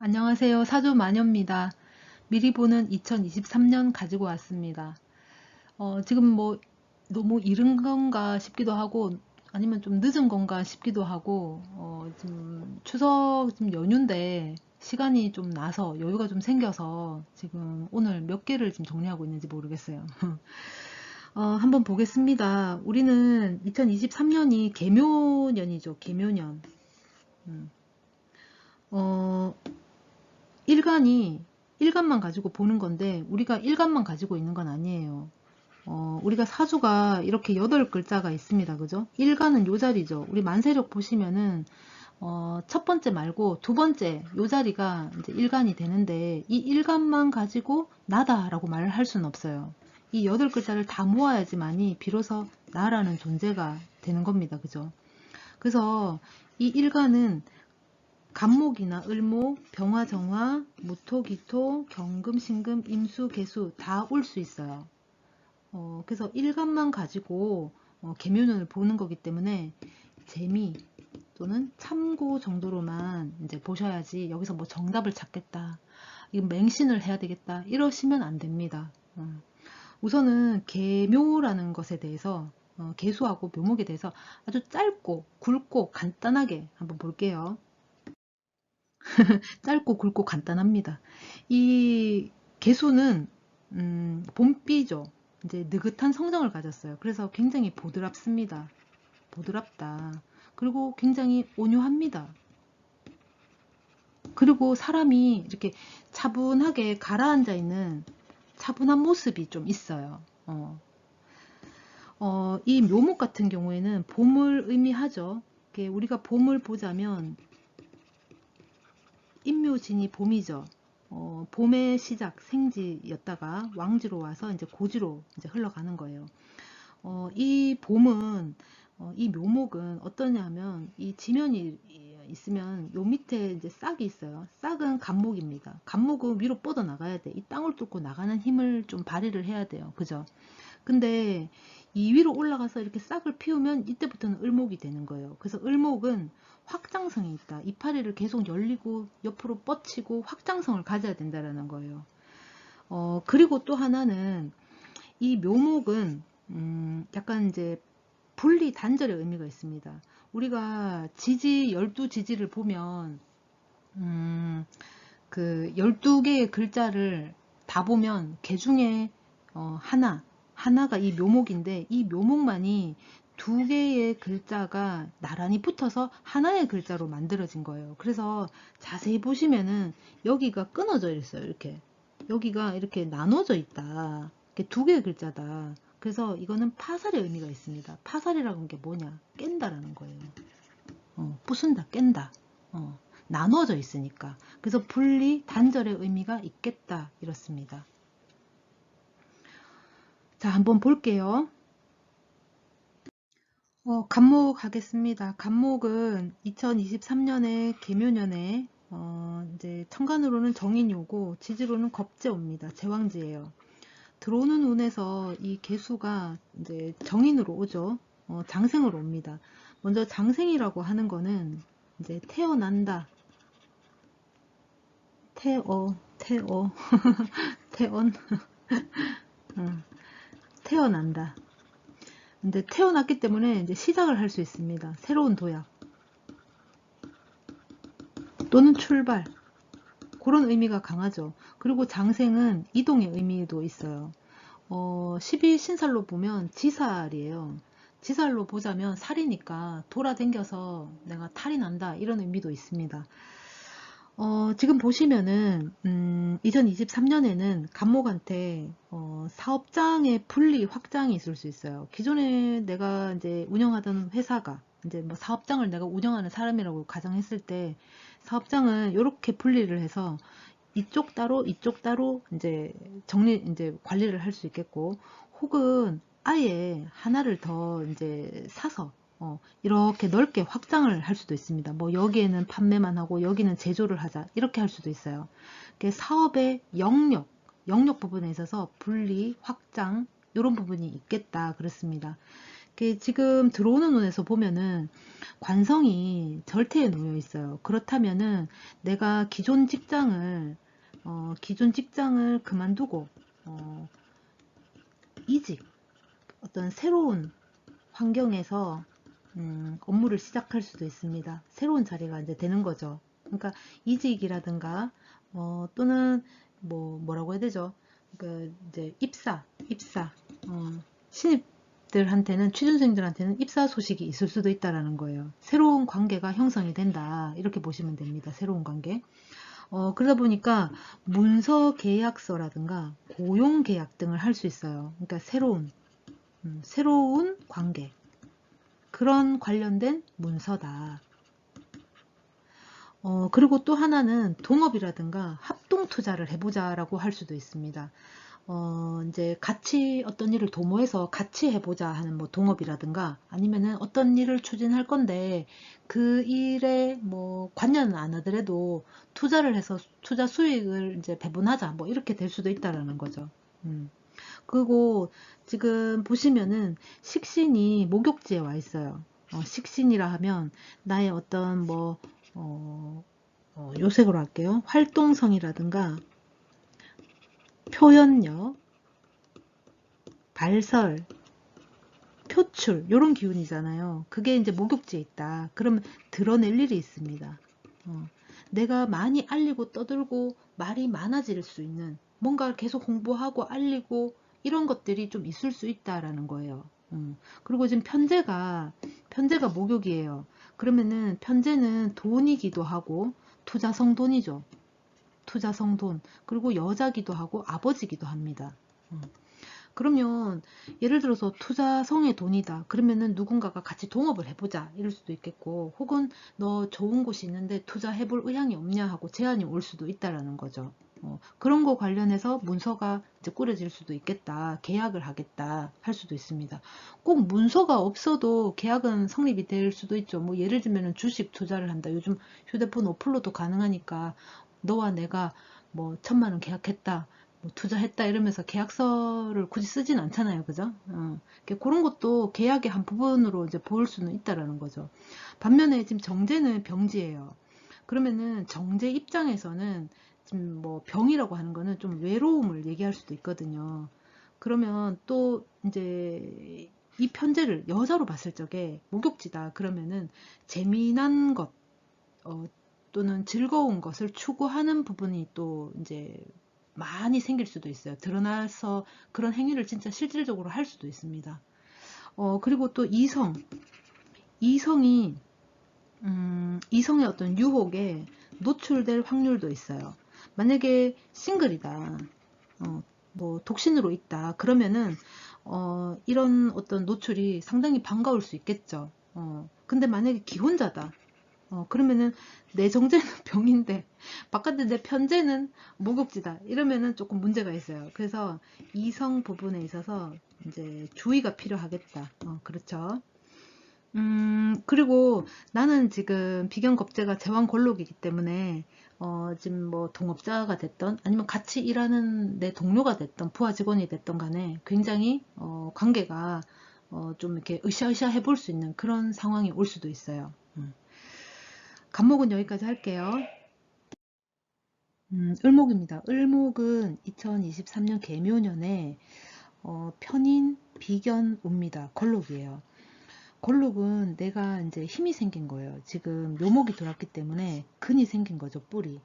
안녕하세요. 사주 마녀입니다. 미리 보는 2023년 가지고 왔습니다. 지금 뭐 너무 이른 건가 싶기도 하고 아니면 좀 늦은 건가 싶기도 하고 지금 추석 지금 연휴인데 시간이 좀 나서 여유가 좀 생겨서 지금 오늘 몇 개를 지금 정리하고 있는지 모르겠어요. 한번 보겠습니다. 우리는 2023년이 개묘년이죠. 개묘년. 음. 어, 일간이 일간만 가지고 보는 건데 우리가 일간만 가지고 있는 건 아니에요. 우리가 사주가 이렇게 8글자가 있습니다. 그죠? 일간은 요 자리죠. 우리 만세력 보시면은 첫 번째 말고 두 번째 요 자리가 이제 일간이 되는데 이 일간만 가지고 나다라고 말을 할 수는 없어요. 이 8글자를 다 모아야지만이 비로소 나라는 존재가 되는 겁니다. 그죠? 그래서 이 일간은 간목이나 을목, 병화, 정화, 무토, 기토, 경금, 신금, 임수, 개수 다 올 수 있어요. 그래서 일간만 가지고 계묘년을 보는 거기 때문에 재미 또는 참고 정도로만 이제 보셔야지 여기서 뭐 정답을 찾겠다. 이건 맹신을 해야 되겠다. 이러시면 안 됩니다. 우선은 계묘라는 것에 대해서 계수하고 묘목에 대해서 아주 짧고 굵고 간단하게 한번 볼게요. 짧고 굵고 간단합니다. 이 개수는 봄비죠. 이제 느긋한 성정을 가졌어요. 그래서 굉장히 보드랍습니다. 보드랍다. 그리고 굉장히 온유합니다. 그리고 사람이 이렇게 차분하게 가라앉아 있는 차분한 모습이 좀 있어요. 이 묘목 같은 경우에는 봄을 의미하죠. 우리가 봄을 보자면 임묘진이 봄이죠. 봄의 시작 생지였다가 왕지로 와서 이제 고지로 이제 흘러가는 거예요. 이 봄은 이 묘목은 어떠냐면 이 지면이 있으면 요 밑에 이제 싹이 있어요. 싹은 간목입니다. 간목은 위로 뻗어 나가야 돼. 이 땅을 뚫고 나가는 힘을 좀 발휘를 해야 돼요. 그죠? 근데 이 위로 올라가서 이렇게 싹을 피우면 이때부터는 을목이 되는 거예요. 그래서 을목은 확장성이 있다. 이파리를 계속 열리고 옆으로 뻗치고 확장성을 가져야 된다라는 거예요. 그리고 또 하나는 이 묘목은 약간 이제 분리 단절의 의미가 있습니다. 우리가 지지 12지지를 보면 그 12개의 글자를 다 보면 개 중에 하나가 이 묘목인데 이 묘목만이 두 개의 글자가 나란히 붙어서 하나의 글자로 만들어진 거예요. 그래서 자세히 보시면은 여기가 끊어져 있어요. 이렇게 여기가 이렇게 나눠져 있다. 이렇게 두 개의 글자다. 그래서 이거는 파살의 의미가 있습니다. 파살이라는 게 뭐냐? 깬다라는 거예요. 부순다, 깬다. 나눠져 있으니까. 그래서 분리, 단절의 의미가 있겠다. 이렇습니다. 자, 한번 볼게요. 간목 하겠습니다. 간목은 2023년에 개묘년에 이제 천간으로는 정인이 오고 지지로는 겁재 옵니다. 제왕지예요. 들어오는 운에서 이 개수가 이제 정인으로 오죠. 장생으로 옵니다. 먼저 장생이라고 하는 거는 이제 태어난다. 태어, 태언, 태어난다. 근데 태어났기 때문에 이제 시작을 할 수 있습니다. 새로운 도약 또는 출발 그런 의미가 강하죠. 그리고 장생은 이동의 의미도 있어요. 12신살로 보면 지살이에요. 지살로 보자면 살이니까 돌아댕겨서 내가 탈이 난다 이런 의미도 있습니다. 지금 보시면은 2023년에는 간목한테 사업장의 분리 확장이 있을 수 있어요. 기존에 내가 이제 운영하던 회사가 이제 뭐 사업장을 내가 운영하는 사람이라고 가정했을 때 사업장을 이렇게 분리를 해서 이쪽 따로 이제 이제 관리를 할 수 있겠고, 혹은 아예 하나를 더 이제 사서 이렇게 넓게 확장을 할 수도 있습니다. 뭐 여기에는 판매만 하고 여기는 제조를 하자 이렇게 할 수도 있어요. 사업의 영역 부분에 있어서 분리, 확장 이런 부분이 있겠다 그렇습니다. 지금 들어오는 운에서 보면은 관성이 절태에 놓여 있어요. 그렇다면은 내가 기존 직장을 그만두고, 어, 이직, 어떤 새로운 환경에서 업무를 시작할 수도 있습니다. 새로운 자리가 이제 되는 거죠. 그러니까 이직이라든가 또는 뭐라고 해야 되죠? 그 이제 입사 신입들한테는 취준생들한테는 입사 소식이 있을 수도 있다라는 거예요. 새로운 관계가 형성이 된다 이렇게 보시면 됩니다. 새로운 관계. 그러다 보니까 문서 계약서라든가 고용 계약 등을 할 수 있어요. 그러니까 새로운 관계 그런 관련된 문서다. 그리고 또 하나는 동업이라든가 합동 투자를 해보자라고 할 수도 있습니다. 이제 같이 어떤 일을 도모해서 같이 해보자 하는 뭐 동업이라든가 아니면은 어떤 일을 추진할 건데 그 일에 뭐 관여는 안 하더라도 투자를 해서 투자 수익을 이제 배분하자 뭐 이렇게 될 수도 있다라는 거죠. 그리고 지금 보시면은 식신이 목욕지에 와 있어요. 식신이라 하면 나의 어떤 요색으로 할게요. 활동성이라든가 표현력, 발설, 표출 이런 기운이잖아요. 그게 이제 목욕지에 있다. 그러면 드러낼 일이 있습니다. 내가 많이 알리고 떠들고 말이 많아질 수 있는 뭔가 계속 홍보하고 알리고 이런 것들이 좀 있을 수 있다라는 거예요. 그리고 지금 편제가 목욕이에요. 그러면은 편제는 돈이기도 하고 투자성 돈이죠. 투자성 돈. 그리고 여자기도 하고 아버지기도 합니다. 그러면 예를 들어서 투자성의 돈이다. 그러면은 누군가가 같이 동업을 해보자. 이럴 수도 있겠고 혹은 너 좋은 곳이 있는데 투자해볼 의향이 없냐 하고 제안이 올 수도 있다라는 거죠. 그런 거 관련해서 문서가 이제 꾸려질 수도 있겠다. 계약을 하겠다 할 수도 있습니다. 꼭 문서가 없어도 계약은 성립이 될 수도 있죠. 뭐 예를 들면 주식 투자를 한다. 요즘 휴대폰 어플로도 가능하니까 너와 내가 뭐 1,000만 원 계약했다. 뭐 투자했다 이러면서 계약서를 굳이 쓰진 않잖아요. 그죠? 그런 것도 계약의 한 부분으로 이제 볼 수는 있다라는 거죠. 반면에 지금 정제는 병지예요. 그러면은 정제 입장에서는 지금 뭐 병이라고 하는 거는 좀 외로움을 얘기할 수도 있거든요. 그러면 또 이제 이 편제를 여자로 봤을 적에 목욕지다 그러면은 재미난 것 또는 즐거운 것을 추구하는 부분이 또 이제 많이 생길 수도 있어요. 드러나서 그런 행위를 진짜 실질적으로 할 수도 있습니다. 그리고 또 이성이 이성의 어떤 유혹에 노출될 확률도 있어요. 만약에 싱글이다, 뭐 독신으로 있다, 그러면은 이런 어떤 노출이 상당히 반가울 수 있겠죠. 근데 만약에 기혼자다, 그러면은 내 정제는 병인데 바깥에 내 편제는 목욕지다 이러면은 조금 문제가 있어요. 그래서 이성 부분에 있어서 이제 주의가 필요하겠다. 그렇죠. 그리고 나는 지금 비견겁제가 제왕걸록이기 때문에 지금 뭐 동업자가 됐던 아니면 같이 일하는 내 동료가 됐던 부하 직원이 됐던 간에 굉장히 관계가 좀 이렇게 으쌰으쌰 해볼 수 있는 그런 상황이 올 수도 있어요. 간목은 여기까지 할게요. 을목입니다. 을목은 2023년 개묘년에 편인 비견옵니다. 걸록이에요. 걸록은 내가 이제 힘이 생긴 거예요. 지금 묘목이 들어왔기 때문에 근이 생긴 거죠. 뿔이.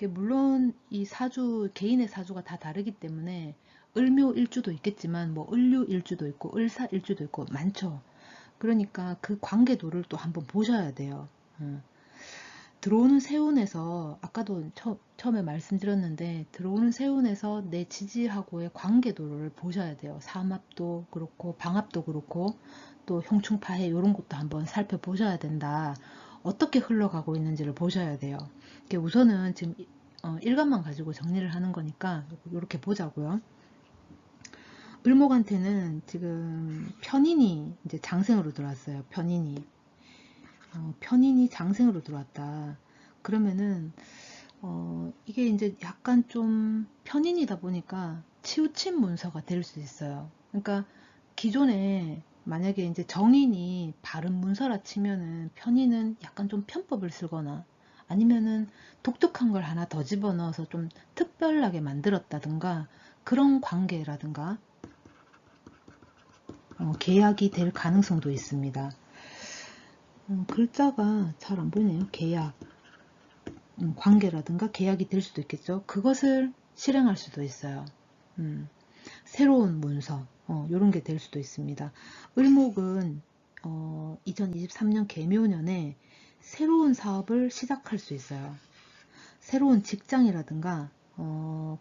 물론 이 사주 개인의 사주가 다 다르기 때문에 을묘 일주도 있겠지만 뭐 을류 일주도 있고 을사 일주도 있고 많죠. 그러니까 그 관계도를 또 한번 보셔야 돼요. 들어오는 세운에서 아까도 처음에 말씀드렸는데 들어오는 세운에서 내 지지하고의 관계도를 보셔야 돼요. 삼합도 그렇고 방합도 그렇고 또 형충파해 이런 것도 한번 살펴보셔야 된다. 어떻게 흘러가고 있는지를 보셔야 돼요. 우선은 지금 일간만 가지고 정리를 하는 거니까 이렇게 보자고요. 을목한테는 지금 편인이 이제 장생으로 들어왔어요. 편인이 장생으로 들어왔다. 그러면은 이게 이제 약간 좀 편인이다 보니까 치우친 문서가 될 수 있어요. 그러니까 기존에 만약에 이제 정인이 바른 문서라 치면은 편인은 약간 좀 편법을 쓰거나 아니면은 독특한 걸 하나 더 집어넣어서 좀 특별하게 만들었다든가 그런 관계라든가 계약이 될 가능성도 있습니다. 글자가 잘 안 보이네요. 계약, 관계라든가 계약이 될 수도 있겠죠. 그것을 실행할 수도 있어요. 새로운 문서, 이런 게 될 수도 있습니다. 을목은 2023년 개묘년에 새로운 사업을 시작할 수 있어요. 새로운 직장이라든가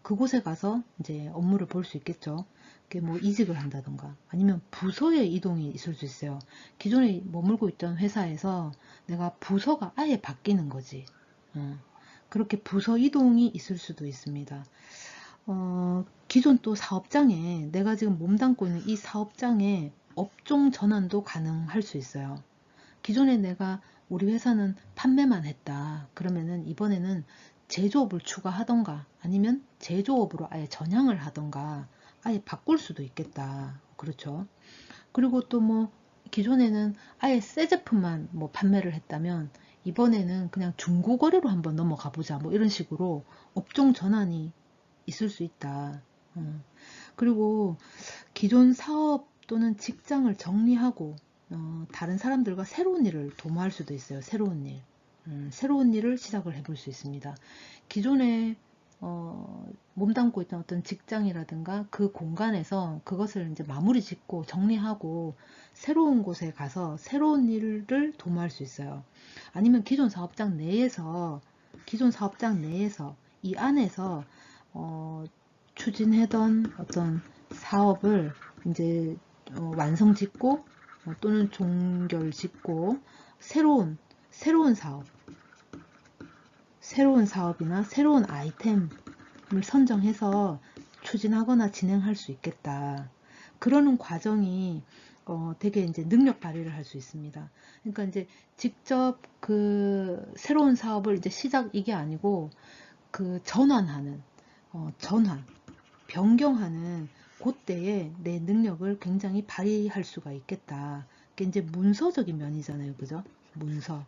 그곳에 가서 이제 업무를 볼 수 있겠죠. 그게 뭐 이직을 한다든가 아니면 부서의 이동이 있을 수 있어요. 기존에 머물고 있던 회사에서 내가 부서가 아예 바뀌는 거지. 그렇게 부서 이동이 있을 수도 있습니다. 기존 또 사업장에 내가 지금 몸담고 있는 이 사업장에 업종 전환도 가능할 수 있어요. 기존에 내가 우리 회사는 판매만 했다. 그러면은 이번에는 제조업을 추가하던가 아니면 제조업으로 아예 전향을 하던가 아예 바꿀 수도 있겠다. 그렇죠. 그리고 또 뭐 기존에는 아예 새 제품만 뭐 판매를 했다면 이번에는 그냥 중고거래로 한번 넘어가 보자. 뭐 이런 식으로 업종 전환이 있을 수 있다. 그리고 기존 사업 또는 직장을 정리하고 다른 사람들과 새로운 일을 도모할 수도 있어요. 새로운 일. 새로운 일을 시작을 해볼 수 있습니다. 기존에 몸담고 있던 어떤 직장이라든가 그 공간에서 그것을 이제 마무리 짓고 정리하고 새로운 곳에 가서 새로운 일을 도모할 수 있어요. 아니면 기존 사업장 내에서 이 안에서 추진하던 어떤 사업을 이제 완성짓고 또는 종결짓고 새로운 사업이나 새로운 아이템을 선정해서 추진하거나 진행할 수 있겠다. 그러는 과정이 되게 이제 능력 발휘를 할 수 있습니다. 그러니까 이제 직접 그 새로운 사업을 이제 시작 이게 아니고 그 전환하는 전환 변경하는 그때에 내 능력을 굉장히 발휘할 수가 있겠다. 그게 이제 문서적인 면이잖아요. 그죠? 문서.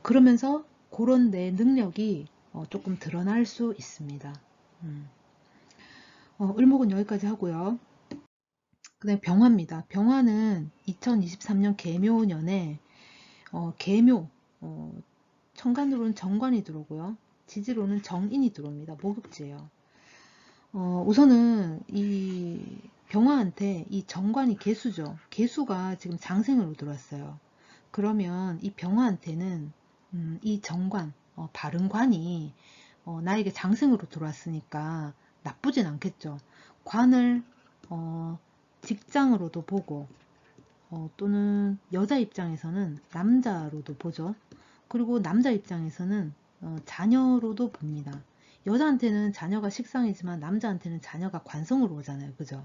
그러면서 그런 내 능력이 조금 드러날 수 있습니다. 을목은 여기까지 하고요. 그 다음에 병화입니다. 병화는 2023년 개묘년에 개묘, 천간으로는 정관이 들어오고요. 지지로는 정인이 들어옵니다. 목욕지예요. 우선은 이 병화한테 이 정관이 개수죠. 개수가 지금 장생으로 들어왔어요. 그러면 이 병화한테는 이 정관, 바른관이 나에게 장생으로 들어왔으니까 나쁘진 않겠죠. 관을 직장으로도 보고 또는 여자 입장에서는 남자로도 보죠. 그리고 남자 입장에서는 자녀로도 봅니다. 여자한테는 자녀가 식상이지만 남자한테는 자녀가 관성으로 오잖아요. 그죠?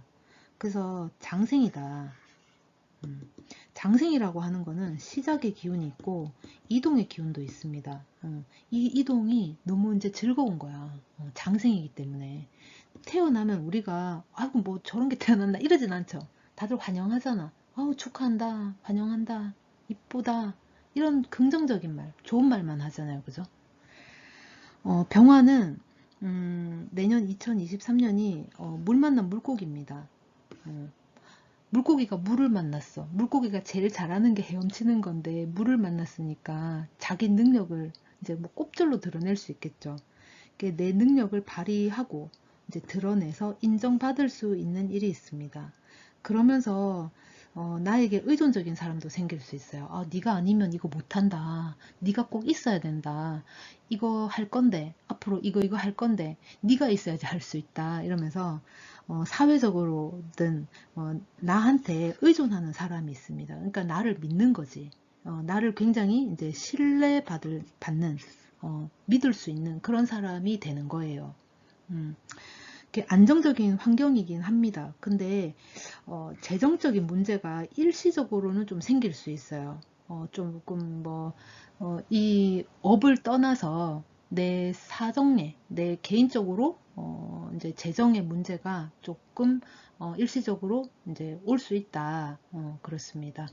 그래서 장생이다. 장생이라고 하는 거는 시작의 기운이 있고 이동의 기운도 있습니다. 이 이동이 너무 이제 즐거운 거야. 장생이기 때문에. 태어나면 우리가 아이고 뭐 저런 게 태어났나 이러진 않죠. 다들 환영하잖아. 아우 축하한다. 환영한다. 이쁘다. 이런 긍정적인 말, 좋은 말만 하잖아요. 그죠? 병화는 내년 2023년이 물 만난 물고기입니다. 물고기가 물을 만났어. 물고기가 제일 잘하는 게 헤엄치는 건데 물을 만났으니까 자기 능력을 이제 뭐 꼽절로 드러낼 수 있겠죠. 내 능력을 발휘하고 이제 드러내서 인정받을 수 있는 일이 있습니다. 그러면서 나에게 의존적인 사람도 생길 수 있어요. 네가 아니면 이거 못한다. 네가 꼭 있어야 된다. 이거 할 건데 앞으로 이거 할 건데 네가 있어야지 할 수 있다. 이러면서 사회적으로든 나한테 의존하는 사람이 있습니다. 그러니까 나를 믿는 거지. 나를 굉장히 이제 받는 믿을 수 있는 그런 사람이 되는 거예요. 안정적인 환경이긴 합니다. 근데 재정적인 문제가 일시적으로는 좀 생길 수 있어요. 조금 이 업을 떠나서 내 사정에 내 개인적으로 이제 재정의 문제가 조금 일시적으로 이제 올 수 있다. 그렇습니다.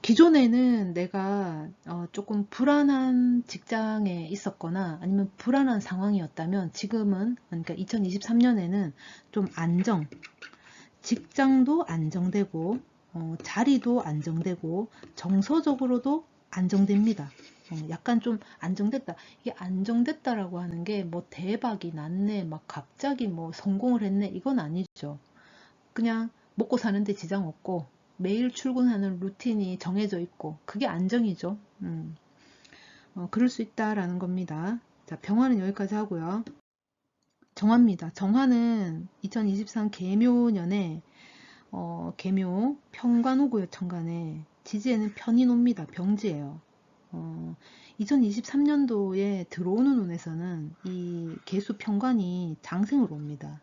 기존에는 내가 조금 불안한 직장에 있었거나 아니면 불안한 상황이었다면 지금은, 그러니까 2023년에는 좀 직장도 안정되고 자리도 안정되고 정서적으로도 안정됩니다. 약간 좀 안정됐다. 이게 안정됐다라고 하는 게 뭐 대박이 났네, 막 갑자기 뭐 성공을 했네, 이건 아니죠. 그냥 먹고 사는데 지장 없고 매일 출근하는 루틴이 정해져 있고 그게 안정이죠. 그럴 수 있다라는 겁니다. 자, 병화는 여기까지 하고요. 정화입니다. 정화는 2023 계묘년에 계묘 편관오고요 천간에 지지에는 편인 옵니다. 병지예요. 2023년도에 들어오는 운에서는 이 계수 편관이 장생으로 옵니다.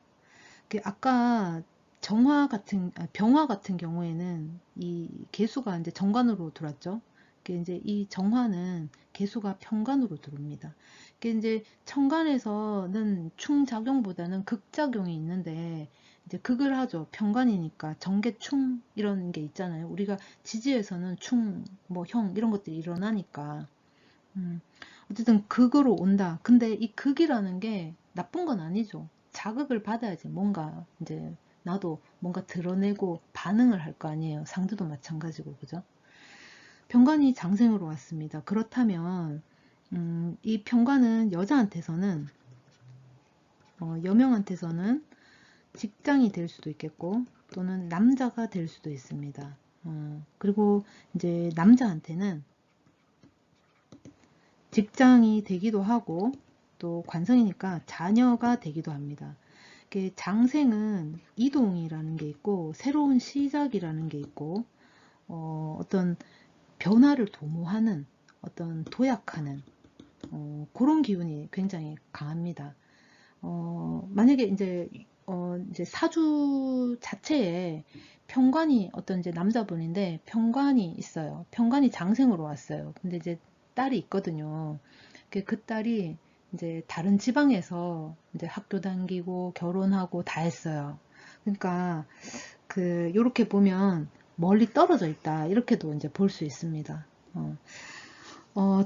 아까 병화 같은 경우에는 이 계수가 이제 정관으로 들어왔죠. 이제 이 정화는 계수가 편관으로 들어옵니다. 이제 천간에서는 충작용보다는 극작용이 있는데 이제 극을 하죠. 편관이니까 정계충 이런 게 있잖아요. 우리가 지지에서는 충, 뭐 형 이런 것들이 일어나니까 어쨌든 극으로 온다. 근데 이 극이라는 게 나쁜 건 아니죠. 자극을 받아야지 뭔가 이제 나도 뭔가 드러내고 반응을 할 거 아니에요. 상대도 마찬가지고, 그죠? 편관이 장생으로 왔습니다. 그렇다면 이 편관은 여자한테서는 여명한테서는 직장이 될 수도 있겠고 또는 남자가 될 수도 있습니다. 그리고 이제 남자한테는 직장이 되기도 하고 또 관성이니까 자녀가 되기도 합니다. 장생은 이동이라는 게 있고 새로운 시작이라는 게 있고 어떤 변화를 도모하는 어떤 도약하는 그런 기운이 굉장히 강합니다. 만약에 이제 사주 자체에 편관이 어떤 이제 남자분인데 편관이 있어요. 편관이 장생으로 왔어요. 근데 이제 딸이 있거든요. 그 딸이 이제 다른 지방에서 이제 학교 다니고 결혼하고 다 했어요. 그러니까 요렇게 보면 멀리 떨어져 있다. 이렇게도 이제 볼 수 있습니다.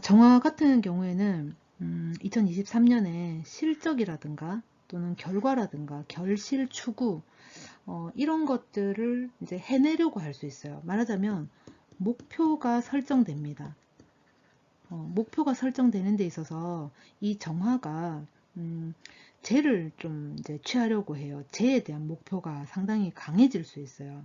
정화 같은 경우에는 2023년에 실적이라든가 또는 결과라든가 결실 추구 이런 것들을 이제 해내려고 할 수 있어요. 말하자면 목표가 설정됩니다. 목표가 설정되는 데 있어서 이 정화가 재를 좀 이제 취하려고 해요. 재에 대한 목표가 상당히 강해질 수 있어요.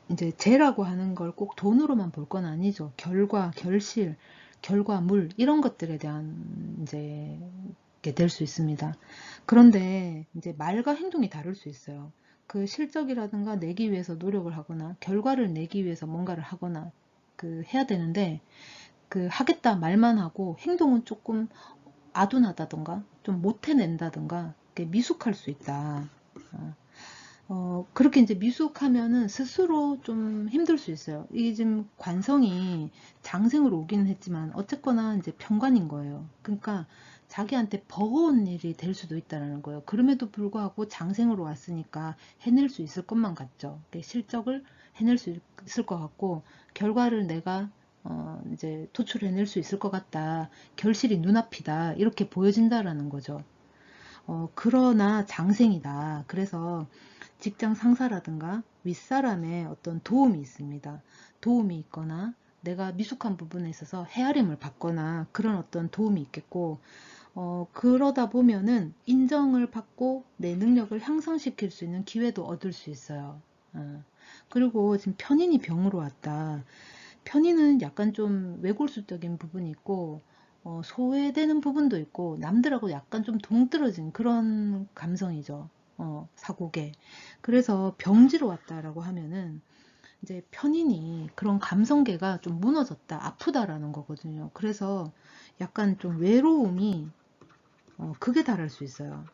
이제 재라고 하는 걸 꼭 돈으로만 볼 건 아니죠. 결과, 결실, 결과물 이런 것들에 대한 이제 게 될 수 있습니다. 그런데 이제 말과 행동이 다를 수 있어요. 그 실적이라든가 내기 위해서 노력을 하거나 결과를 내기 위해서 뭔가를 하거나 해야 되는데 하겠다 말만 하고 행동은 조금 아둔하다던가 좀 못 해낸다던가 미숙할 수 있다. 그렇게 이제 미숙하면은 스스로 좀 힘들 수 있어요. 이게 지금 관성이 장생으로 오기는 했지만 어쨌거나 이제 편관인 거예요. 그러니까 자기한테 버거운 일이 될 수도 있다는 거예요. 그럼에도 불구하고 장생으로 왔으니까 해낼 수 있을 것만 같죠. 실적을 해낼 수 있을 것 같고 결과를 내가 이제 도출해낼 수 있을 것 같다. 결실이 눈앞이다. 이렇게 보여진다라는 거죠. 그러나 장생이다. 그래서 직장 상사라든가 윗사람의 어떤 도움이 있습니다. 도움이 있거나 내가 미숙한 부분에 있어서 헤아림을 받거나 그런 어떤 도움이 있겠고 그러다 보면은 인정을 받고 내 능력을 향상시킬 수 있는 기회도 얻을 수 있어요. 그리고 지금 편인이 병으로 왔다. 편인은 약간 좀 외골수적인 부분이 있고 소외되는 부분도 있고 남들하고 약간 좀 동떨어진 그런 감성이죠. 사고계. 그래서 병지로 왔다라고 하면은 이제 편인이 그런 감성계가 좀 무너졌다, 아프다라는 거거든요. 그래서 약간 좀 외로움이 극에 달할 수 있어요.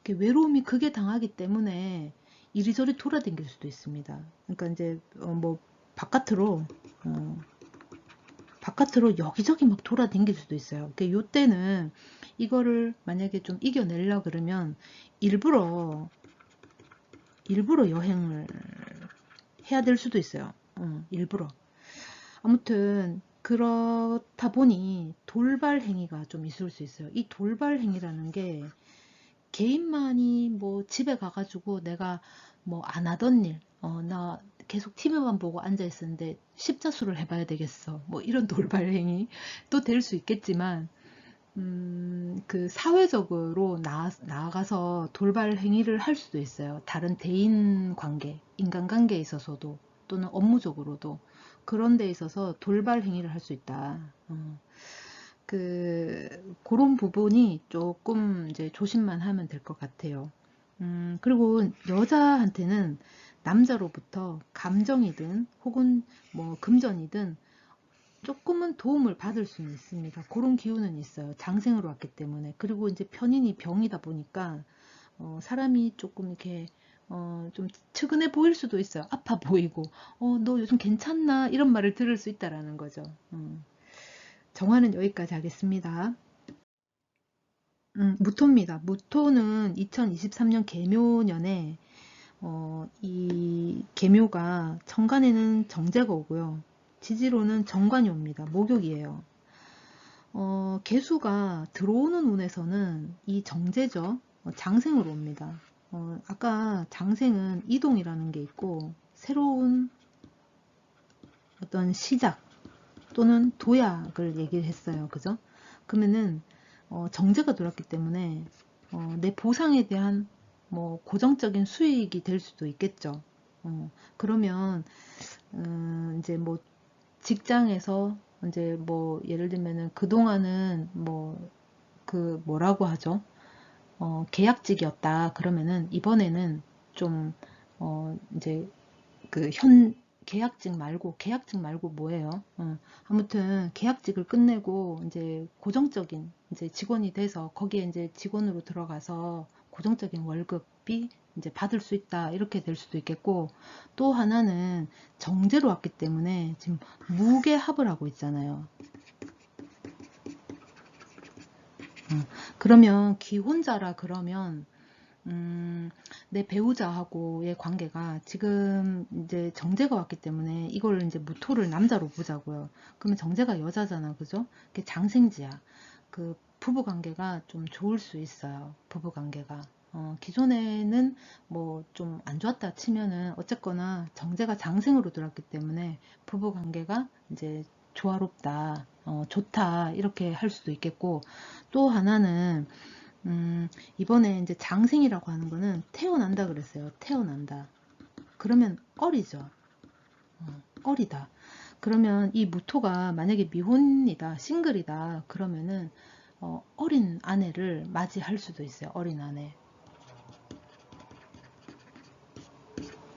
외로움이 극에 당하기 때문에 이리저리 돌아다닐 수도 있습니다. 그러니까 이제 뭐 바깥으로 바깥으로 여기저기 막 돌아다닐 수도 있어요. 그러니까 요때는 이거를 만약에 좀 이겨내려 그러면 일부러 여행을 해야 될 수도 있어요. 일부러. 아무튼 그렇다 보니 돌발 행위가 좀 있을 수 있어요. 이 돌발 행위라는 게 개인만이 뭐 집에 가가지고 내가 뭐 안 하던 일, 나 계속 TV만 보고 앉아 있었는데 십자수를 해봐야 되겠어. 뭐 이런 돌발 행위 또 될 수 있겠지만, 그 사회적으로 나아가서 돌발 행위를 할 수도 있어요. 다른 대인 관계, 인간관계에 있어서도 또는 업무적으로도 그런 데 있어서 돌발 행위를 할 수 있다. 그런 부분이 조금 이제 조심만 하면 될 것 같아요. 그리고 여자한테는 남자로부터 감정이든 혹은 뭐 금전이든 조금은 도움을 받을 수는 있습니다. 그런 기운은 있어요. 장생으로 왔기 때문에. 그리고 이제 편인이 병이다 보니까 사람이 조금 이렇게 좀 측은해 보일 수도 있어요. 아파 보이고 너 요즘 괜찮나? 이런 말을 들을 수 있다라는 거죠. 정화는 여기까지 하겠습니다. 무토입니다. 무토는 2023년 계묘년에 이 계묘가 천간에는 정제가 오고요. 지지로는 정관이 옵니다. 목욕이에요. 개수가 들어오는 운에서는 이 정제죠. 장생으로 옵니다. 아까 장생은 이동이라는 게 있고 새로운 어떤 시작 또는 도약을 얘기를 했어요. 그죠? 그러면은 정제가 들어왔기 때문에 내 보상에 대한 뭐 고정적인 수익이 될 수도 있겠죠. 그러면 이제 뭐 직장에서 이제 뭐 예를 들면은 그동안은 뭐 그 뭐라고 하죠? 계약직이었다. 그러면은 이번에는 좀 이제 그 계약직 말고 뭐예요? 아무튼 계약직을 끝내고 이제 고정적인 이제 직원이 돼서 거기에 이제 직원으로 들어가서 고정적인 월급이 이제 받을 수 있다. 이렇게 될 수도 있겠고, 또 하나는 정제로 왔기 때문에 지금 무게합을 하고 있잖아요. 그러면 기혼자라 그러면 내 배우자하고의 관계가 지금 이제 정제가 왔기 때문에 이걸 이제 무토를 남자로 보자고요. 그러면 정제가 여자잖아, 그죠? 그게 장생지야. 그 부부 관계가 좀 좋을 수 있어요. 부부 관계가. 기존에는 뭐 좀 안 좋았다 치면은 어쨌거나 정제가 장생으로 들어왔기 때문에 부부 관계가 이제 조화롭다, 좋다, 이렇게 할 수도 있겠고, 또 하나는 이번에 이제 장생이라고 하는 거는 태어난다 그랬어요. 태어난다. 그러면 어리죠. 어리다. 그러면 이 무토가 만약에 미혼이다, 싱글이다, 그러면은 어린 아내를 맞이할 수도 있어요. 어린 아내.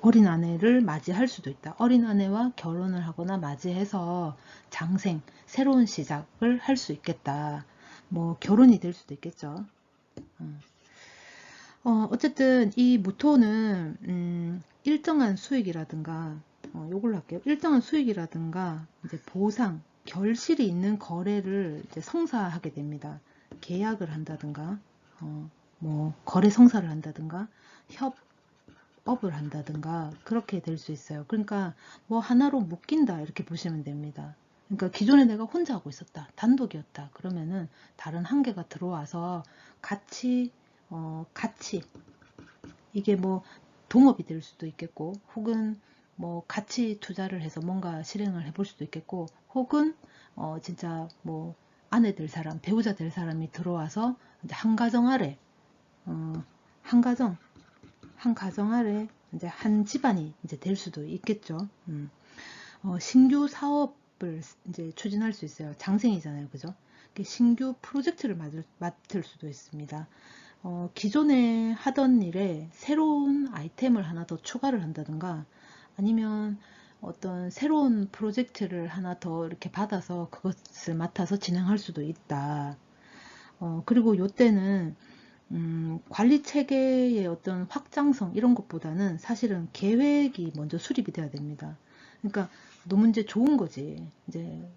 어린 아내를 맞이할 수도 있다. 어린 아내와 결혼을 하거나 맞이해서 장생, 새로운 시작을 할 수 있겠다. 뭐 결혼이 될 수도 있겠죠. 어쨌든 이 무토는 일정한 수익이라든가 요걸로 할게요. 일정한 수익이라든가 이제 보상, 결실이 있는 거래를 이제 성사하게 됩니다. 계약을 한다든가 뭐 거래 성사를 한다든가 협업을 한다든가 그렇게 될 수 있어요. 그러니까 뭐 하나로 묶인다 이렇게 보시면 됩니다. 그러니까 기존에 내가 혼자 하고 있었다, 단독이었다, 그러면은 다른 한 개가 들어와서 같이 이게 뭐 동업이 될 수도 있겠고, 혹은 뭐 같이 투자를 해서 뭔가 실행을 해볼 수도 있겠고, 혹은 진짜 뭐 아내 될 사람, 배우자 될 사람이 들어와서 이제 한 가정 아래, 한 가정, 한 가정 아래 이제 한 집안이 이제 될 수도 있겠죠. 신규 사업을 이제 추진할 수 있어요. 장생이잖아요, 그죠? 신규 프로젝트를 맡을 수도 있습니다. 기존에 하던 일에 새로운 아이템을 하나 더 추가를 한다든가, 아니면 어떤 새로운 프로젝트를 하나 더 이렇게 받아서 그것을 맡아서 진행할 수도 있다. 그리고 요때는 관리 체계의 어떤 확장성 이런 것보다는 사실은 계획이 먼저 수립이 돼야 됩니다. 그러니까 너무 이제 좋은 거지. 이제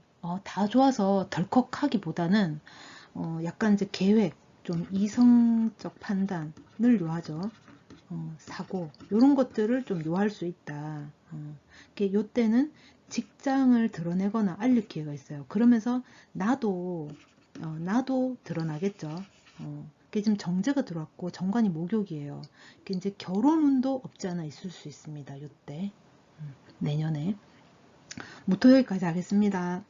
다 좋아서 덜컥하기보다는 약간 이제 계획, 좀 이성적 판단을 요하죠. 사고 이런 것들을 좀 요할 수 있다. 요때는 직장을 드러내거나 알릴 기회가 있어요. 그러면서 나도 드러나겠죠. 이게 지금 정제가 들어왔고 정관이 목욕이에요. 이제 결혼운도 없지 않아 있을 수 있습니다. 요때 내년에. 무토 여기까지 하겠습니다.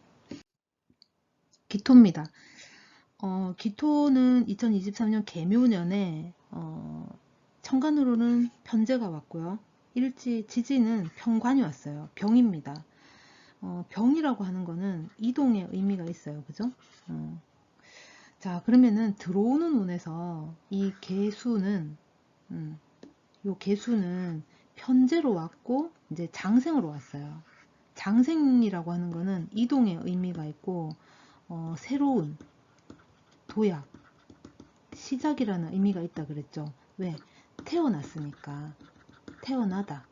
기토입니다. 기토는 2023년 개묘년에 천간으로는 편제가 왔고요. 일지 지지는 편관이 왔어요. 병입니다. 병이라고 하는 거는 이동의 의미가 있어요. 그죠? 자, 그러면은 들어오는 운에서 이 개수는 요 개수는 편제로 왔고 이제 장생으로 왔어요. 장생이라고 하는 거는 이동의 의미가 있고 새로운 도약, 시작이라는 의미가 있다 그랬죠. 왜? 태어났으니까. 태어나다.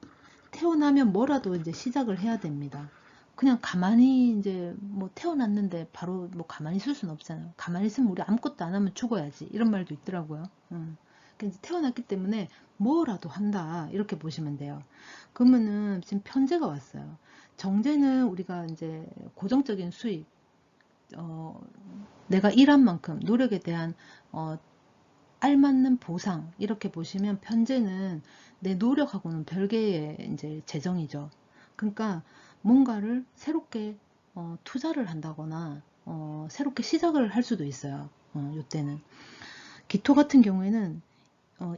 태어나면 뭐라도 이제 시작을 해야 됩니다. 그냥 가만히 이제 뭐 태어났는데 바로 뭐 가만히 있을 수는 없잖아요. 가만히 있으면 우리 아무것도 안 하면 죽어야지. 이런 말도 있더라고요. 그러니까 태어났기 때문에 뭐라도 한다. 이렇게 보시면 돼요. 그러면은 지금 편제가 왔어요. 정제는 우리가 이제 고정적인 수익, 내가 일한 만큼 노력에 대한 알맞는 보상 이렇게 보시면 편제는 내 노력하고는 별개의 이제 재정이죠. 그러니까 뭔가를 새롭게 투자를 한다거나 새롭게 시작을 할 수도 있어요. 요때는 기토 같은 경우에는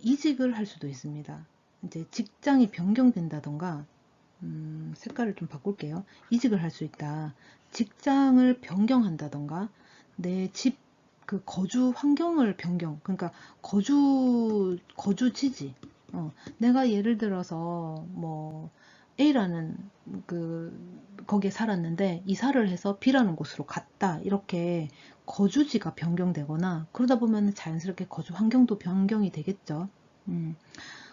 이직을 할 수도 있습니다. 이제 직장이 변경된다던가 색깔을 좀 바꿀게요. 이직을 할 수 있다. 직장을 변경한다던가 내 집 그 거주 환경을 변경. 그러니까 거주 지지. 내가 예를 들어서 뭐 A라는 그 거기에 살았는데 이사를 해서 B라는 곳으로 갔다. 이렇게 거주지가 변경되거나 그러다 보면 자연스럽게 거주 환경도 변경이 되겠죠.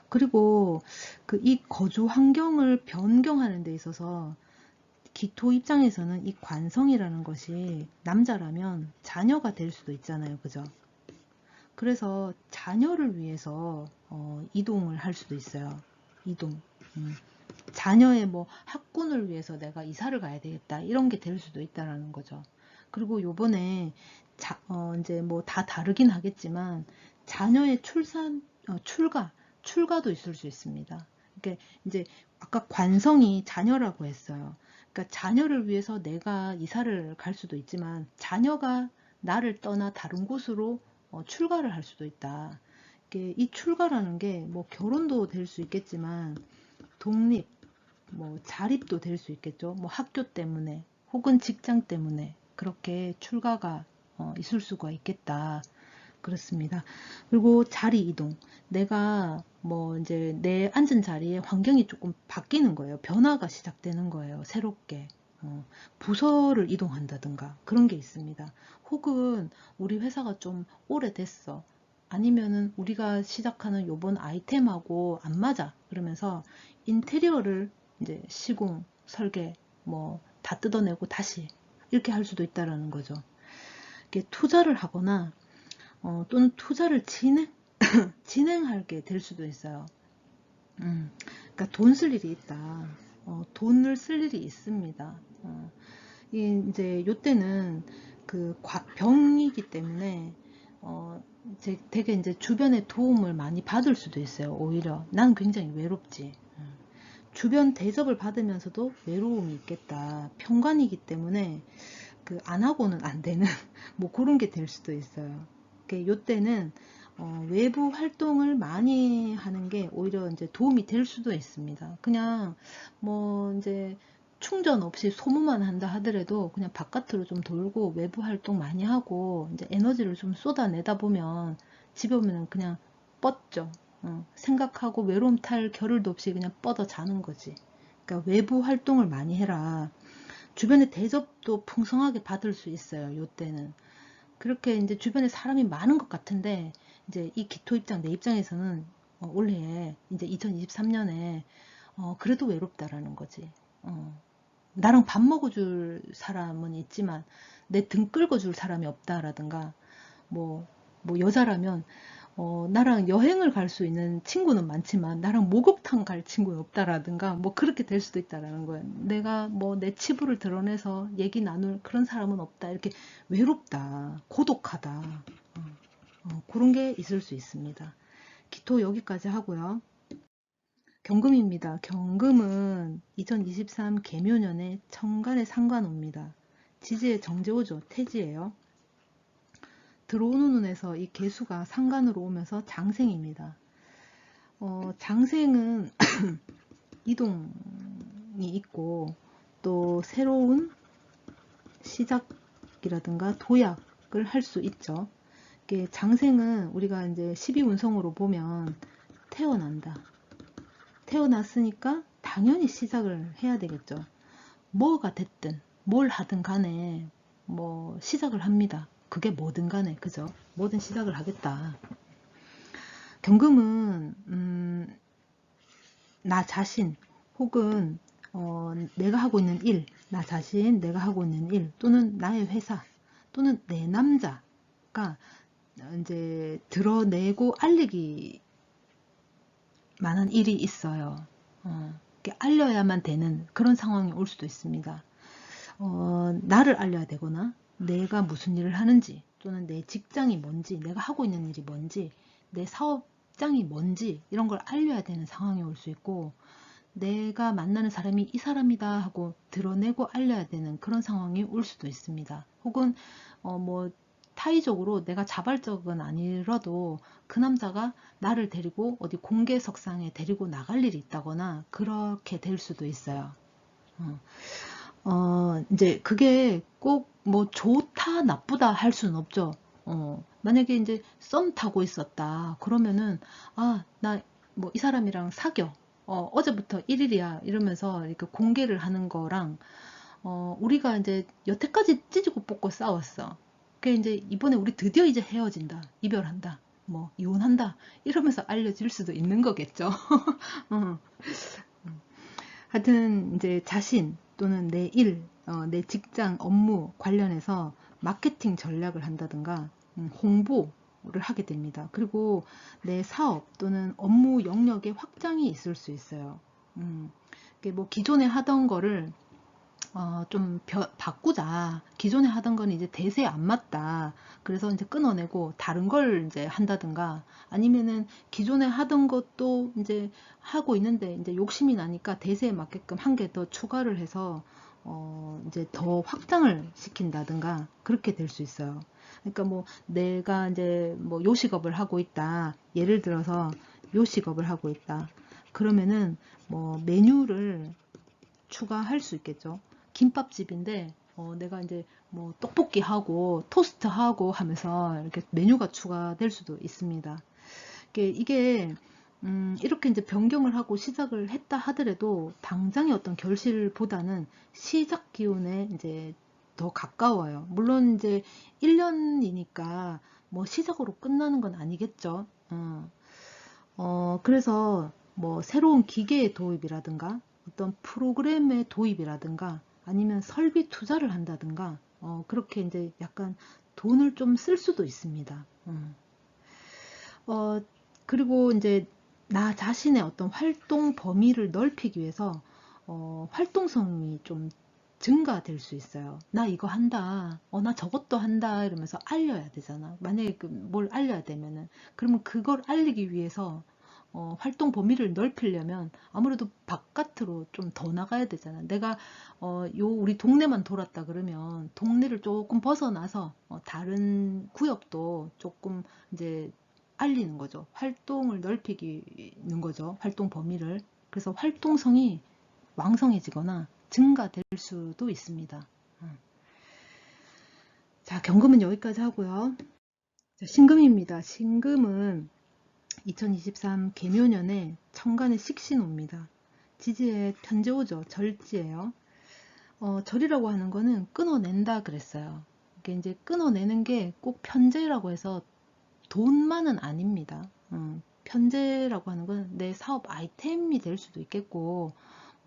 그리고 그 이 거주 환경을 변경하는 데 있어서 기토 입장에서는 이 관성이라는 것이 남자라면 자녀가 될 수도 있잖아요. 그죠? 그래서 자녀를 위해서 이동을 할 수도 있어요. 이동. 자녀의 뭐 학군을 위해서 내가 이사를 가야 되겠다. 이런 게 될 수도 있다라는 거죠. 그리고 요번에 이제 뭐 다 다르긴 하겠지만 자녀의 출가도 있을 수 있습니다. 그러니까 이제 아까 관성이 자녀라고 했어요. 그러니까 자녀를 위해서 내가 이사를 갈 수도 있지만 자녀가 나를 떠나 다른 곳으로 출가를 할 수도 있다. 이 출가라는 게 뭐 결혼도 될 수 있겠지만 독립, 뭐 자립도 될 수 있겠죠. 뭐 학교 때문에 혹은 직장 때문에 그렇게 출가가 있을 수가 있겠다. 그렇습니다. 그리고 자리 이동. 내가 뭐 이제 내 앉은 자리에 환경이 조금 바뀌는 거예요. 변화가 시작되는 거예요. 새롭게. 부서를 이동한다든가 그런 게 있습니다. 혹은 우리 회사가 좀 오래됐어. 아니면은 우리가 시작하는 요번 아이템하고 안 맞아. 그러면서 인테리어를 이제 시공, 설계 뭐 다 뜯어내고 다시 이렇게 할 수도 있다라는 거죠. 이게 투자를 하거나 또는 투자를 진행하게 될 수도 있어요. 그러니까 돈 쓸 일이 있다. 돈을 쓸 일이 있습니다. 이제 요때는 그 병이기 때문에 되게 이제 주변의 도움을 많이 받을 수도 있어요. 오히려 난 굉장히 외롭지. 주변 대접을 받으면서도 외로움이 있겠다. 편관이기 때문에 그 안 하고는 안 되는 뭐 그런 게 될 수도 있어요. 요때는 외부 활동을 많이 하는 게 오히려 이제 도움이 될 수도 있습니다. 그냥 뭐 이제 충전 없이 소모만 한다 하더라도 그냥 바깥으로 좀 돌고 외부 활동 많이 하고 이제 에너지를 좀 쏟아내다 보면 집에 오면 그냥 뻗죠. 생각하고 외로움 탈 겨를도 없이 그냥 뻗어 자는 거지. 그러니까 외부 활동을 많이 해라. 주변에 대접도 풍성하게 받을 수 있어요. 요때는. 그렇게 이제 주변에 사람이 많은 것 같은데 이제 이 기토 입장 내 입장에서는 올해 이제 2023년에 그래도 외롭다라는 거지. 나랑 밥 먹어줄 사람은 있지만 내 등 끌어줄 사람이 없다라든가, 뭐, 뭐 여자라면 나랑 여행을 갈 수 있는 친구는 많지만 나랑 목욕탕 갈 친구는 없다라든가, 뭐 그렇게 될 수도 있다라는 거예요. 내가 뭐 내 치부를 드러내서 얘기 나눌 그런 사람은 없다. 이렇게 외롭다, 고독하다, 그런 게 있을 수 있습니다. 기토 여기까지 하고요. 경금입니다. 경금은 2023 개묘년에 천간에 상관옵니다. 지지에 정제오죠. 태지예요. 들어오는 운에서 이 개수가 상간으로 오면서 장생입니다. 장생은 이동이 있고 또 새로운 시작이라든가 도약을 할 수 있죠. 장생은 우리가 이제 12운성으로 보면 태어난다. 태어났으니까 당연히 시작을 해야 되겠죠. 뭐가 됐든 뭘 하든 간에 뭐 시작을 합니다. 그게 뭐든 간에, 그죠? 뭐든 시작을 하겠다. 경금은 나 자신 혹은 내가 하고 있는 일, 나 자신, 내가 하고 있는 일, 또는 나의 회사, 또는 내 남자가 이제 드러내고 알리기 만한 일이 있어요. 알려야만 되는 그런 상황이 올 수도 있습니다. 나를 알려야 되거나 내가 무슨 일을 하는지, 또는 내 직장이 뭔지, 내가 하고 있는 일이 뭔지, 내 사업장이 뭔지, 이런 걸 알려야 되는 상황이 올 수 있고, 내가 만나는 사람이 이 사람이다 하고 드러내고 알려야 되는 그런 상황이 올 수도 있습니다. 혹은 뭐 타의적으로 내가 자발적은 아니라도 그 남자가 나를 데리고 어디 공개석상에 데리고 나갈 일이 있다거나 그렇게 될 수도 있어요. 이제 그게 꼭 뭐 좋다 나쁘다 할 수는 없죠. 만약에 이제 썸 타고 있었다 그러면은, 아, 나 뭐 이 사람이랑 사겨. 어제부터 1일이야. 이러면서 이렇게 공개를 하는 거랑, 우리가 이제 여태까지 찌지고 뽑고 싸웠어. 그게 이제 이번에 우리 드디어 이제 헤어진다. 이별한다. 뭐 이혼한다. 이러면서 알려질 수도 있는 거겠죠. 어. 하여튼 이제 자신 또는 내 일, 내 직장 업무 관련해서 마케팅 전략을 한다든가 홍보를 하게 됩니다. 그리고 내 사업 또는 업무 영역의 확장이 있을 수 있어요. 이게 뭐 기존에 하던 거를 좀 바꾸자. 기존에 하던 건 이제 대세에 안 맞다. 그래서 이제 끊어내고 다른 걸 이제 한다든가, 아니면은 기존에 하던 것도 이제 하고 있는데 이제 욕심이 나니까 대세에 맞게끔 한 개 더 추가를 해서 이제 더 확장을 시킨다든가 그렇게 될 수 있어요. 그러니까 뭐 내가 이제 뭐 요식업을 하고 있다. 예를 들어서 요식업을 하고 있다. 그러면은 뭐 메뉴를 추가할 수 있겠죠. 김밥집인데 내가 이제 뭐 떡볶이 하고 토스트 하고 하면서 이렇게 메뉴가 추가될 수도 있습니다. 이게 이렇게 이제 변경을 하고 시작을 했다 하더라도 당장의 어떤 결실보다는 시작 기운에 이제 더 가까워요. 물론 이제 1년이니까 뭐 시작으로 끝나는 건 아니겠죠. 그래서 뭐 새로운 기계의 도입이라든가 어떤 프로그램의 도입이라든가 아니면 설비 투자를 한다든가 그렇게 이제 약간 돈을 좀 쓸 수도 있습니다. 어, 그리고 이제 나 자신의 어떤 활동 범위를 넓히기 위해서 활동성이 좀 증가될 수 있어요. 나 이거 한다. 나 저것도 한다. 이러면서 알려야 되잖아. 만약에 뭘 알려야 되면은. 그러면 그걸 알리기 위해서 활동 범위를 넓히려면 아무래도 바깥으로 좀 더 나가야 되잖아. 내가 우리 동네만 돌았다 그러면 동네를 조금 벗어나서 다른 구역도 조금 이제 알리는 거죠. 활동을 넓히는 거죠. 활동 범위를. 그래서 활동성이 왕성해지거나 증가될 수도 있습니다. 자, 경금은 여기까지 하고요. 자, 신금입니다. 신금은 2023 개묘년에 천간의 식신호입니다. 지지의 편제오죠. 절지예요. 절이라고 하는 거는 끊어낸다 그랬어요. 이게 이제 끊어내는 게 꼭 편제라고 해서 돈만은 아닙니다. 편제라고 하는 건 내 사업 아이템이 될 수도 있겠고,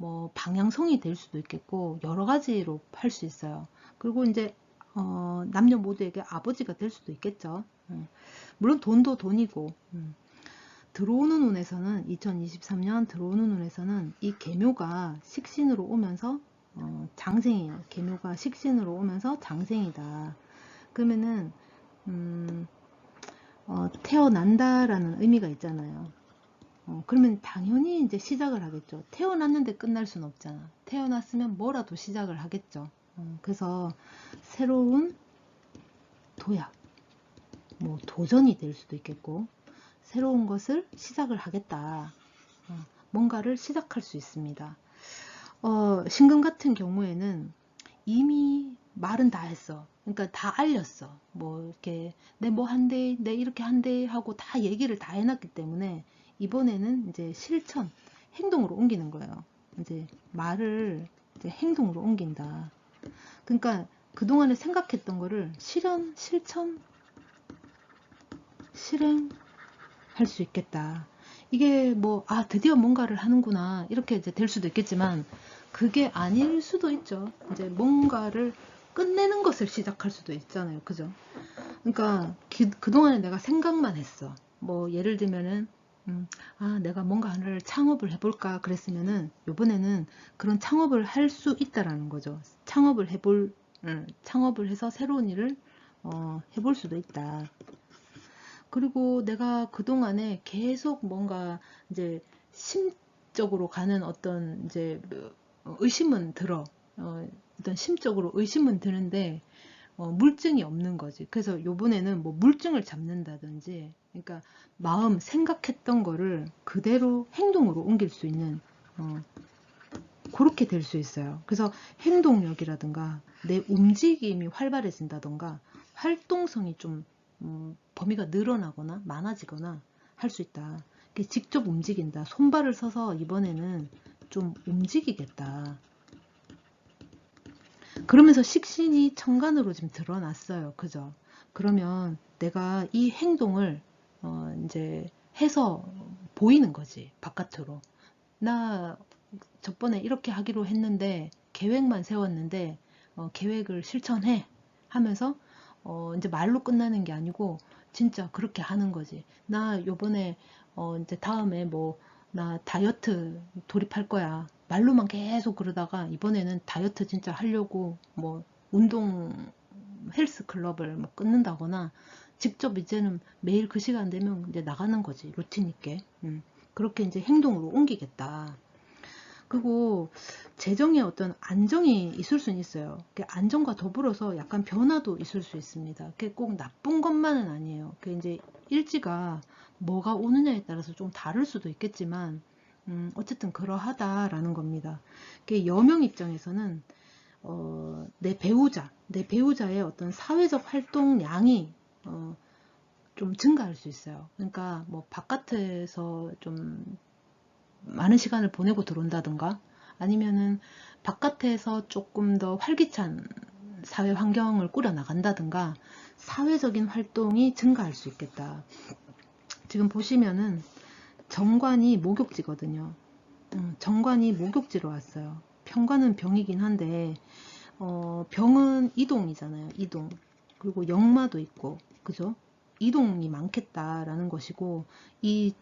뭐 방향성이 될 수도 있겠고 여러 가지로 할 수 있어요. 그리고 이제 남녀 모두에게 아버지가 될 수도 있겠죠. 물론 돈도 돈이고 들어오는 운에서는 2023년 들어오는 운에서는 이 계묘가 식신으로 오면서 장생이에요. 계묘가 식신으로 오면서 장생이다. 그러면은 태어난다라는 의미가 있잖아요. 그러면 당연히 이제 시작을 하겠죠. 태어났는데 끝날 수는 없잖아. 태어났으면 뭐라도 시작을 하겠죠. 그래서 새로운 도약, 뭐 도전이 될 수도 있겠고, 새로운 것을 시작을 하겠다. 뭔가를 시작할 수 있습니다. 신금 같은 경우에는 이미 말은 다 했어. 그러니까 다 알렸어. 뭐 이렇게 내 뭐 한대, 내 이렇게 한대 하고 다 얘기를 다 해놨기 때문에 이번에는 이제 실천, 행동으로 옮기는 거예요. 이제 말을 이제 행동으로 옮긴다. 그러니까 그동안에 생각했던 거를 실천, 실행할 수 있겠다. 이게 뭐, 드디어 뭔가를 하는구나. 이렇게 이제 될 수도 있겠지만, 그게 아닐 수도 있죠. 이제 뭔가를 끝내는 것을 시작할 수도 있잖아요. 그죠? 그러니까, 그동안에 내가 생각만 했어. 뭐, 예를 들면은, 내가 뭔가 하나를 창업을 해볼까 그랬으면은, 요번에는 그런 창업을 할 수 있다라는 거죠. 창업을 해서 새로운 일을, 해볼 수도 있다. 그리고 내가 그동안에 계속 뭔가 이제 심적으로 가는 어떤 이제 의심은 들어. 어떤 심적으로 의심은 드는데 물증이 없는 거지. 그래서 요번에는 뭐 물증을 잡는다든지, 그러니까 마음 생각했던 거를 그대로 행동으로 옮길 수 있는 그렇게 될 수 있어요. 그래서 행동력이라든가 내 움직임이 활발해진다던가 활동성이 좀 범위가 늘어나거나 많아지거나 할 수 있다. 직접 움직인다. 손발을 써서 이번에는 좀 움직이겠다. 그러면서 식신이 천간으로 지금 드러났어요. 그죠? 그러면 내가 이 행동을 이제 해서 보이는 거지. 바깥으로. 나 저번에 이렇게 하기로 했는데 계획만 세웠는데 계획을 실천해 하면서 이제 말로 끝나는 게 아니고 진짜 그렇게 하는 거지. 나 요번에 이제 다음에 뭐 나 다이어트 돌입할 거야. 말로만 계속 그러다가 이번에는 다이어트 진짜 하려고 뭐 운동 헬스 클럽을 뭐 끊는다거나 직접 이제는 매일 그 시간 되면 이제 나가는 거지. 루틴 있게. 그렇게 이제 행동으로 옮기겠다. 그리고 재정에 어떤 안정이 있을 수는 있어요. 안정과 더불어서 약간 변화도 있을 수 있습니다. 그게 꼭 나쁜 것만은 아니에요. 그 이제 일지가 뭐가 오느냐에 따라서 좀 다를 수도 있겠지만, 어쨌든 그러하다라는 겁니다. 여명 입장에서는 내 배우자의 어떤 사회적 활동량이 좀 증가할 수 있어요. 그러니까 뭐 바깥에서 좀 많은 시간을 보내고 들어온다든가 아니면은 바깥에서 조금 더 활기찬 사회 환경을 꾸려 나간다든가 사회적인 활동이 증가할 수 있겠다. 지금 보시면은 정관이 목욕지거든요. 정관이 목욕지로 왔어요. 편관은 병이긴 한데 병은 이동이잖아요. 이동. 그리고 역마도 있고 그죠? 이동이 많겠다라는 것이고 이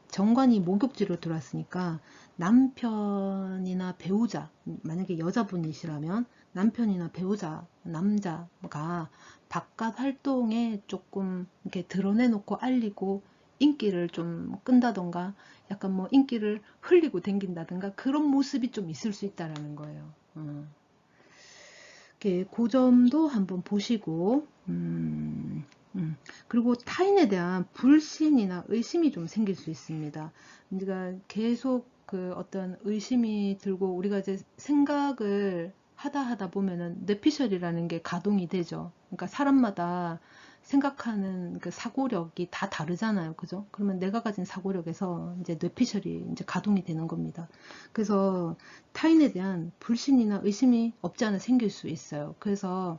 정관이 목욕지로 들어왔으니까 남편이나 배우자, 만약에 여자분이시라면 남편이나 배우자, 남자가 바깥 활동에 조금 이렇게 드러내놓고 알리고 인기를 좀 끈다던가 약간 뭐 인기를 흘리고 댕긴다던가 그런 모습이 좀 있을 수 있다라는 거예요. 그 점도 한번 보시고 그리고 타인에 대한 불신이나 의심이 좀 생길 수 있습니다. 우리가 계속 그 어떤 의심이 들고 우리가 이제 생각을 하다 보면은 뇌피셜이라는 게 가동이 되죠. 그러니까 사람마다 생각하는 그 사고력이 다 다르잖아요. 그죠? 그러면 내가 가진 사고력에서 이제 뇌피셜이 이제 가동이 되는 겁니다. 그래서 타인에 대한 불신이나 의심이 없지 않아 생길 수 있어요. 그래서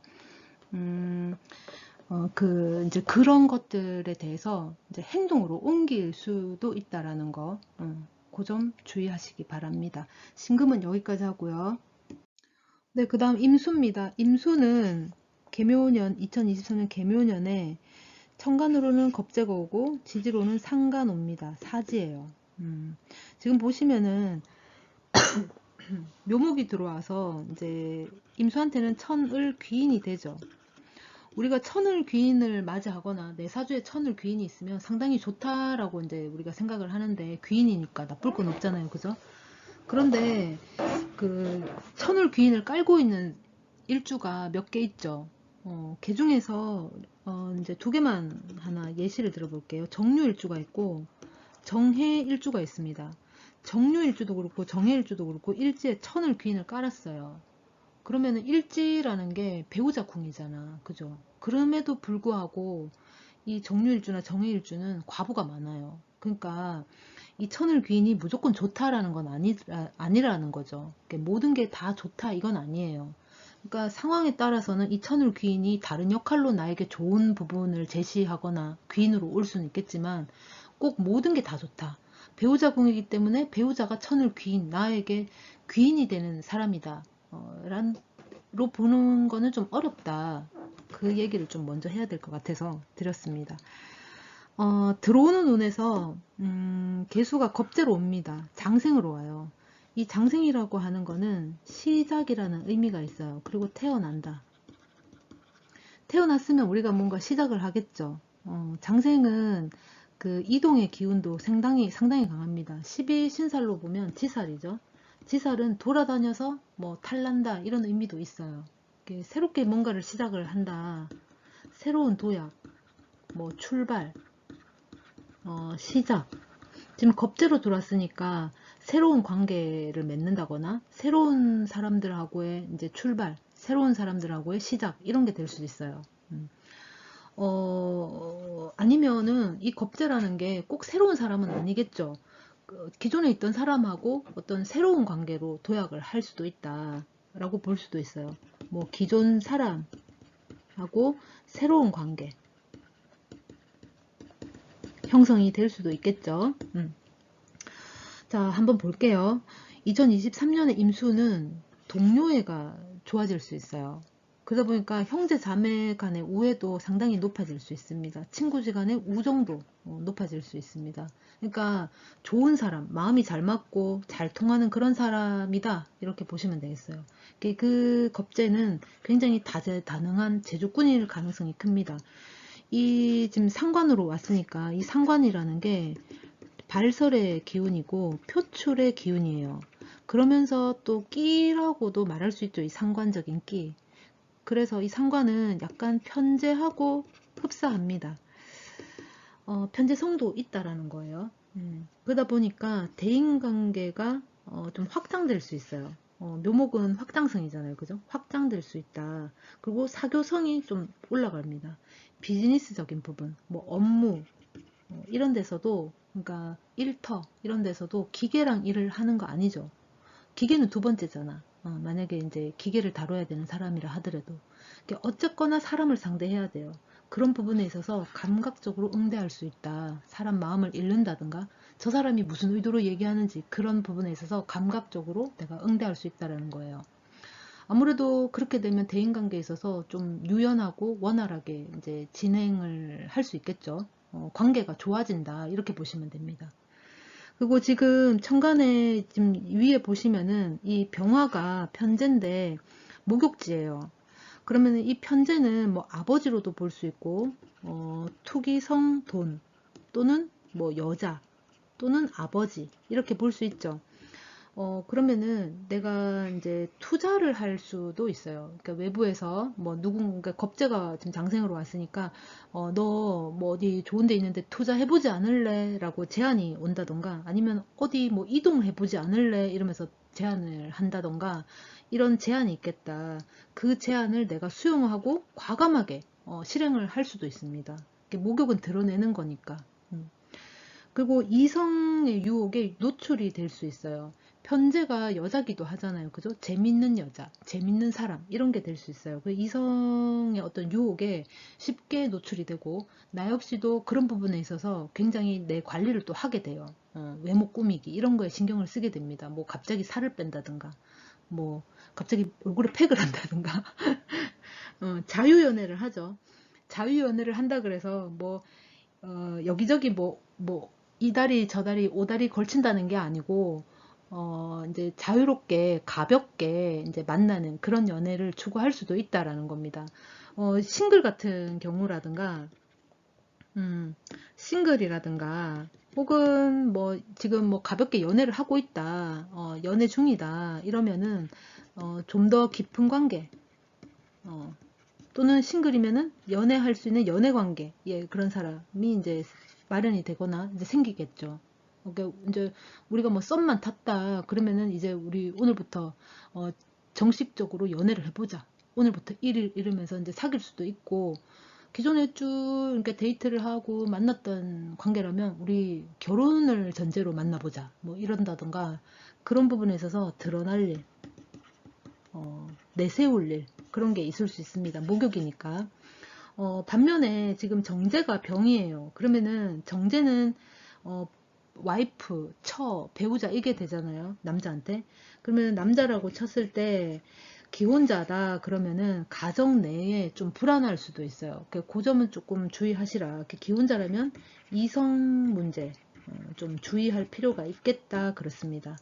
이제 그런 것들에 대해서 이제 행동으로 옮길 수도 있다라는 거, 그 그 점 주의하시기 바랍니다. 신금은 여기까지 하고요. 네, 그 다음 임수입니다. 임수는 개묘년 2023년 개묘년에 천간으로는 겁재가 오고 지지로는 상간 옵니다. 사지예요. 지금 보시면은 묘목이 들어와서 이제 임수한테는 천을 귀인이 되죠. 우리가 천을 귀인을 맞이하거나 내 사주에 천을 귀인이 있으면 상당히 좋다라고 이제 우리가 생각을 하는데, 귀인이니까 나쁠 건 없잖아요, 그죠? 그런데 그 천을 귀인을 깔고 있는 일주가 몇 개 있죠. 그 중에서 이제 두 개만 하나 예시를 들어볼게요. 정유일주가 있고 정해일주가 있습니다. 정유일주도 그렇고 정해일주도 그렇고 일지에 천을 귀인을 깔았어요. 그러면은 일지라는 게 배우자 궁이잖아, 그죠? 그럼에도 불구하고 이 정유일주나 정해일주는 과부가 많아요. 그러니까 이 천을 귀인이 무조건 좋다라는 건 아니라는 거죠. 모든 게 다 좋다 이건 아니에요. 그러니까 상황에 따라서는 이 천을 귀인이 다른 역할로 나에게 좋은 부분을 제시하거나 귀인으로 올 수는 있겠지만 꼭 모든 게 다 좋다. 배우자 궁이기 때문에 배우자가 천을 귀인, 나에게 귀인이 되는 사람이다. 로 보는 거는 좀 어렵다. 그 얘기를 좀 먼저 해야 될 것 같아서 드렸습니다. 들어오는 운에서 개수가 겁재로 옵니다. 장생으로 와요. 이 장생이라고 하는 거는 시작이라는 의미가 있어요. 그리고 태어난다. 태어났으면 우리가 뭔가 시작을 하겠죠. 장생은 그 이동의 기운도 상당히 강합니다. 12신살로 보면 지살이죠. 지살은 돌아다녀서 뭐 탈난다 이런 의미도 있어요. 새롭게 뭔가를 시작을 한다. 새로운 도약, 뭐 출발, 시작. 지금 겁재로 들어왔으니까 새로운 관계를 맺는다거나 새로운 사람들하고의 이제 출발, 새로운 사람들하고의 시작 이런 게 될 수 있어요. 아니면은 이 겁재라는 게 꼭 새로운 사람은 아니겠죠. 기존에 있던 사람하고 어떤 새로운 관계로 도약을 할 수도 있다라고 볼 수도 있어요. 뭐 기존 사람하고 새로운 관계 형성이 될 수도 있겠죠. 자, 한번 볼게요. 2023년에 임수는 동료애가 좋아질 수 있어요. 그러다 보니까 형제 자매 간의 우애도 상당히 높아질 수 있습니다. 친구지간의 우정도 높아질 수 있습니다. 그러니까 좋은 사람, 마음이 잘 맞고 잘 통하는 그런 사람이다 이렇게 보시면 되겠어요. 그 겁재는 굉장히 다재다능한 제주꾼일 가능성이 큽니다. 이 지금 상관으로 왔으니까 이 상관이라는 게 발설의 기운이고 표출의 기운이에요. 그러면서 또 끼라고도 말할 수 있죠. 이 상관적인 끼. 그래서 이 상관은 약간 편재하고 흡사합니다. 편재성도 있다라는 거예요. 그러다 보니까 대인관계가 좀 확장될 수 있어요. 묘목은 확장성이잖아요. 그죠? 확장될 수 있다. 그리고 사교성이 좀 올라갑니다. 비즈니스적인 부분, 뭐 업무, 이런 데서도, 그러니까 일터 이런 데서도 기계랑 일을 하는 거 아니죠. 기계는 두 번째잖아. 만약에 이제 기계를 다뤄야 되는 사람이라 하더라도 어쨌거나 사람을 상대해야 돼요. 그런 부분에 있어서 감각적으로 응대할 수 있다. 사람 마음을 읽는다든가 저 사람이 무슨 의도로 얘기하는지 그런 부분에 있어서 감각적으로 내가 응대할 수 있다는 거예요. 아무래도 그렇게 되면 대인관계에 있어서 좀 유연하고 원활하게 이제 진행을 할 수 있겠죠. 관계가 좋아진다 이렇게 보시면 됩니다. 그리고 지금 천간에 지금 위에 보시면은 이 병화가 편재인데 목욕지예요. 그러면 이 편재는 뭐 아버지로도 볼 수 있고 투기성 돈 또는 뭐 여자 또는 아버지 이렇게 볼 수 있죠. 그러면은 내가 이제 투자를 할 수도 있어요. 그러니까 외부에서 뭐 누군가 겁재가 지금 장생으로 왔으니까 너 뭐 어디 좋은 데 있는데 투자해보지 않을래? 라고 제안이 온다던가 아니면 어디 뭐 이동해보지 않을래? 이러면서 제안을 한다던가 이런 제안이 있겠다. 그 제안을 내가 수용하고 과감하게 실행을 할 수도 있습니다. 목욕은 드러내는 거니까. 그리고 이성의 유혹에 노출이 될 수 있어요. 편재가 여자기도 하잖아요. 그죠? 재밌는 여자, 재밌는 사람, 이런 게 될 수 있어요. 그 이성의 어떤 유혹에 쉽게 노출이 되고, 나 역시도 그런 부분에 있어서 굉장히 내 관리를 또 하게 돼요. 외모 꾸미기, 이런 거에 신경을 쓰게 됩니다. 뭐 갑자기 살을 뺀다든가, 뭐 갑자기 얼굴에 팩을 한다든가, 자유연애를 하죠. 자유연애를 한다 그래서 뭐 여기저기 이 다리 저 다리 오다리 걸친다는 게 아니고 이제 자유롭게 가볍게 이제 만나는 그런 연애를 추구할 수도 있다라는 겁니다. 싱글 같은 경우라든가 싱글이라든가 혹은 뭐 지금 뭐 가볍게 연애를 하고 있다, 연애 중이다 이러면은 좀 더 깊은 관계, 또는 싱글이면은 연애할 수 있는 연애 관계, 예, 그런 사람이 이제 마련이 되거나 이제 생기겠죠. 그러니까 이제 우리가 뭐 썸만 탔다 그러면은 이제 우리 오늘부터 어, 정식적으로 연애를 해보자. 오늘부터 1일 이러면서 이제 사귈 수도 있고, 기존에 쭉 이렇게 데이트를 하고 만났던 관계라면 우리 결혼을 전제로 만나보자. 뭐 이런다던가 그런 부분에 있어서 드러날 일, 내세울 일, 그런 게 있을 수 있습니다. 목욕이니까. 반면에 지금 정제가 병이에요. 그러면은 정제는 어, 와이프, 배우자 이게 되잖아요. 남자한테. 그러면 남자라고 쳤을 때 기혼자다 그러면은 가정 내에 좀 불안할 수도 있어요. 그 점은 조금 주의하시라. 기혼자라면 이성 문제 좀 주의할 필요가 있겠다 그렇습니다.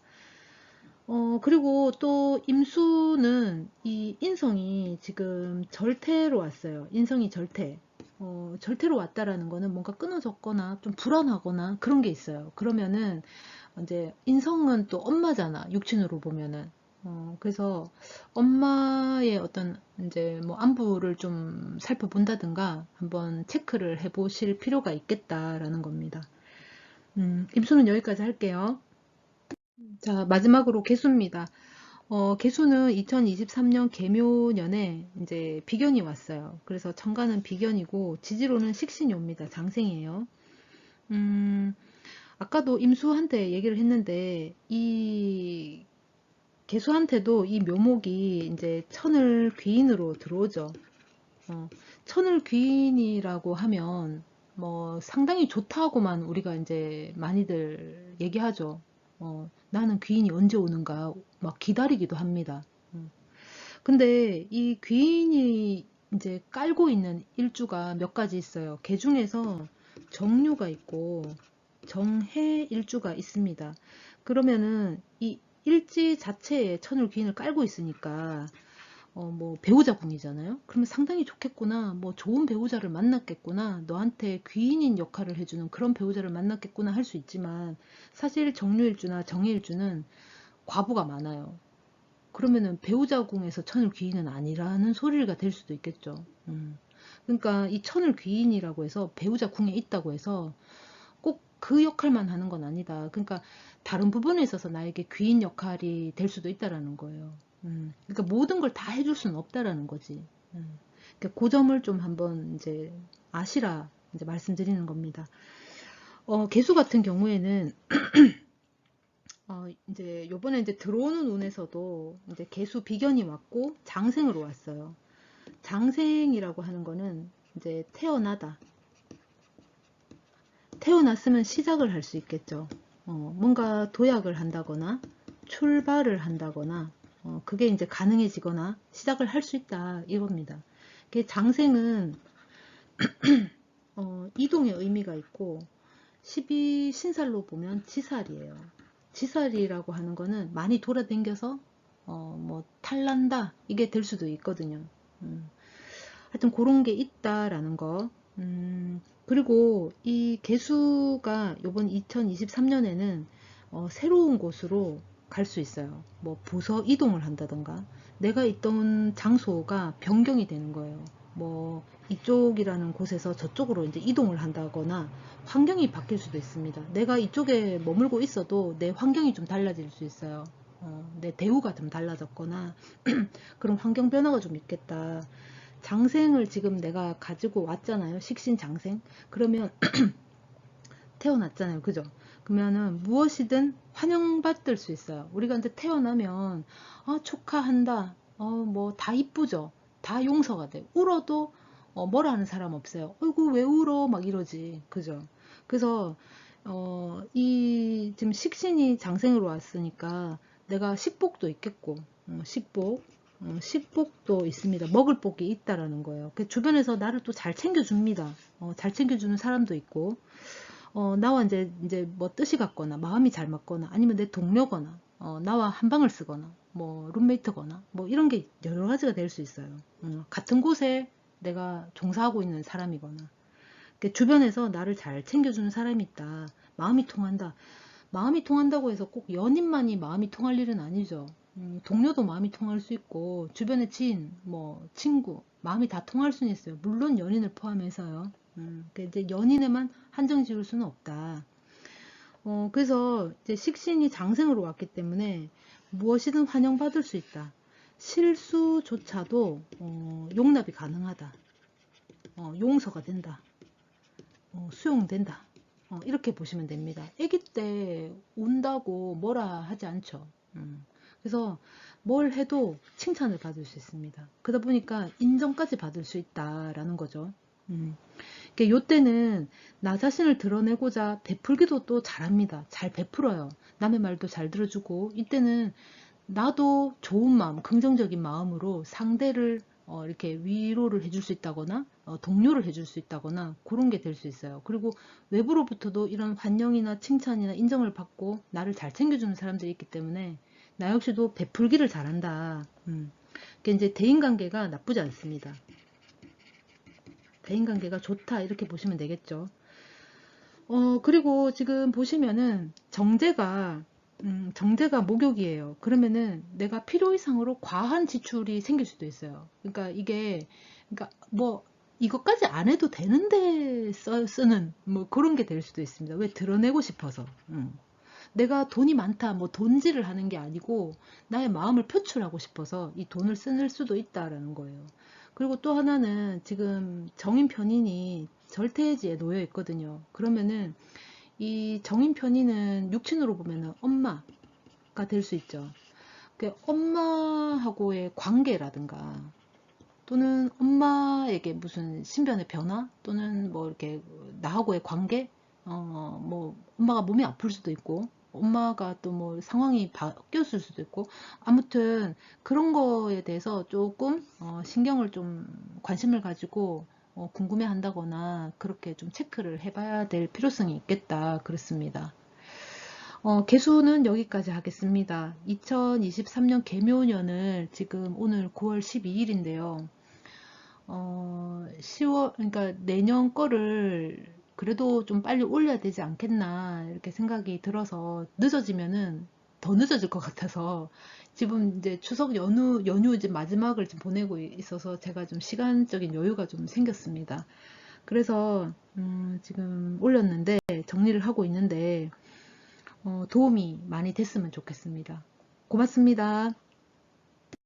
그리고 또 임수는 이 인성이 지금 절태로 왔어요. 인성이 절태. 절태로 왔다라는 거는 뭔가 끊어졌거나 좀 불안하거나 그런 게 있어요. 그러면은 이제 인성은 또 엄마잖아. 육친으로 보면은. 그래서 엄마의 어떤 이제 뭐 안부를 좀 살펴본다든가 한번 체크를 해보실 필요가 있겠다라는 겁니다. 임수는 여기까지 할게요. 자, 마지막으로 개수입니다. 개수는 2023년 개묘년에 이제 비견이 왔어요. 그래서 천간은 비견이고 지지로는 식신이 옵니다. 장생이에요. 음, 아까도 임수한테 얘기를 했는데 이 개수한테도 이 묘목이 이제 천을 귀인으로 들어오죠. 천을 귀인이라고 하면 뭐 상당히 좋다고만 우리가 이제 많이들 얘기하죠. 나는 귀인이 언제 오는가 막 기다리기도 합니다. 근데 이 귀인이 이제 깔고 있는 일주가 몇 가지 있어요. 개 중에서 정유가 있고 정해 일주가 있습니다. 그러면은 이 일지 자체에 천을 귀인을 깔고 있으니까 뭐 배우자 궁이잖아요. 그러면 상당히 좋겠구나. 뭐 좋은 배우자를 만났겠구나. 너한테 귀인인 역할을 해주는 그런 배우자를 만났겠구나 할 수 있지만 사실 정유일주나 정해일주는 과부가 많아요. 그러면은 배우자 궁에서 천을 귀인은 아니라는 소리가 될 수도 있겠죠. 그러니까 이 천을 귀인이라고 해서 배우자 궁에 있다고 해서 꼭 그 역할만 하는 건 아니다. 그러니까 다른 부분에 있어서 나에게 귀인 역할이 될 수도 있다라는 거예요. 그러니까 모든 걸 다 해줄 수는 없다라는 거지. 그러니까 그 점을 좀 한번 이제 아시라 이제 말씀드리는 겁니다. 개수 같은 경우에는 이제 요번에 이제 들어오는 운에서도 이제 개수 비견이 왔고 장생으로 왔어요. 장생이라고 하는 거는 이제 태어났으면 시작을 할 수 있겠죠. 뭔가 도약을 한다거나 출발을 한다거나 그게 이제 가능해지거나 시작을 할 수 있다 이겁니다. 장생은 이동의 의미가 있고 12신살로 보면 지살이에요. 지살이라고 하는 거는 많이 돌아다녀서 뭐 탈난다 이게 될 수도 있거든요. 하여튼 그런 게 있다라는 거. 그리고 이 개수가 요번 2023년에는 새로운 곳으로 갈 수 있어요. 뭐 부서 이동을 한다던가 내가 있던 장소가 변경이 되는 거예요. 뭐 이쪽이라는 곳에서 저쪽으로 이제 이동을 한다거나 환경이 바뀔 수도 있습니다. 내가 이쪽에 머물고 있어도 내 환경이 좀 달라질 수 있어요. 내 대우가 좀 달라졌거나 그런 환경 변화가 좀 있겠다. 장생을 지금 내가 가지고 왔잖아요. 식신 장생. 그러면 태어났잖아요. 그죠? 그러면은 무엇이든 환영받을 수 있어요. 우리가 이제 태어나면, 축하한다. 뭐, 다 이쁘죠? 다 용서가 돼. 울어도, 뭐라 하는 사람 없어요. 어이구, 왜 울어? 막 이러지. 그죠? 그래서, 지금 식신이 장생으로 왔으니까 내가 식복도 있겠고, 식복도 있습니다. 먹을 복이 있다라는 거예요. 그 주변에서 나를 또 잘 챙겨줍니다. 잘 챙겨주는 사람도 있고, 나와 이제 뭐 뜻이 같거나 마음이 잘 맞거나 아니면 내 동료거나 나와 한 방을 쓰거나 뭐 룸메이트거나 뭐 이런 게 여러 가지가 될 수 있어요. 같은 곳에 내가 종사하고 있는 사람이거나 주변에서 나를 잘 챙겨주는 사람이 있다. 마음이 통한다. 마음이 통한다고 해서 꼭 연인만이 마음이 통할 일은 아니죠. 동료도 마음이 통할 수 있고 주변의 지인, 뭐 친구 마음이 다 통할 수는 있어요. 물론 연인을 포함해서요. 이제 연인에만 한정 지을 수는 없다. 그래서 이제 식신이 장생으로 왔기 때문에 무엇이든 환영받을 수 있다. 실수조차도 용납이 가능하다. 용서가 된다. 수용된다. 이렇게 보시면 됩니다. 아기 때 운다고 뭐라 하지 않죠. 그래서 뭘 해도 칭찬을 받을 수 있습니다. 그러다 보니까 인정까지 받을 수 있다라는 거죠. 요때는 나 자신을 드러내고자 베풀기도 또 잘합니다. 잘 베풀어요. 남의 말도 잘 들어주고 이때는 나도 좋은 마음, 긍정적인 마음으로 상대를 이렇게 위로를 해줄 수 있다거나 동료를 해줄 수 있다거나 그런 게 될 수 있어요. 그리고 외부로부터도 이런 환영이나 칭찬이나 인정을 받고 나를 잘 챙겨주는 사람들이 있기 때문에 나 역시도 베풀기를 잘한다. 그게 이제 대인관계가 나쁘지 않습니다. 대인관계가 좋다 이렇게 보시면 되겠죠. 그리고 지금 보시면은 정제가 목욕이에요. 그러면은 내가 필요 이상으로 과한 지출이 생길 수도 있어요. 그러니까 그러니까 뭐, 이것까지 안 해도 되는데 쓰는 뭐 그런 게 될 수도 있습니다. 왜 드러내고 싶어서. 내가 돈이 많다, 뭐 돈질을 하는 게 아니고 나의 마음을 표출하고 싶어서 이 돈을 쓸 수도 있다라는 거예요. 그리고 또 하나는 지금 정인 편인이 절대지에 놓여 있거든요. 그러면은 이 정인 편인은 육친으로 보면은 엄마가 될 수 있죠. 그 엄마하고의 관계라든가 또는 엄마에게 무슨 신변의 변화 또는 뭐 이렇게 나하고의 관계 뭐 엄마가 몸이 아플 수도 있고 엄마가 또 뭐 상황이 바뀌었을 수도 있고 아무튼 그런 거에 대해서 조금 신경을 좀 관심을 가지고 궁금해 한다거나 그렇게 좀 체크를 해봐야 될 필요성이 있겠다 그렇습니다. 개수는 여기까지 하겠습니다. 2023년 개묘년을 지금 오늘 9월 12일인데요. 10월, 그러니까 내년 거를 그래도 좀 빨리 올려야 되지 않겠나, 이렇게 생각이 들어서 늦어지면은 더 늦어질 것 같아서 지금 이제 추석 연휴 이제 마지막을 지금 보내고 있어서 제가 좀 시간적인 여유가 좀 생겼습니다. 그래서, 지금 올렸는데, 정리를 하고 있는데, 도움이 많이 됐으면 좋겠습니다. 고맙습니다.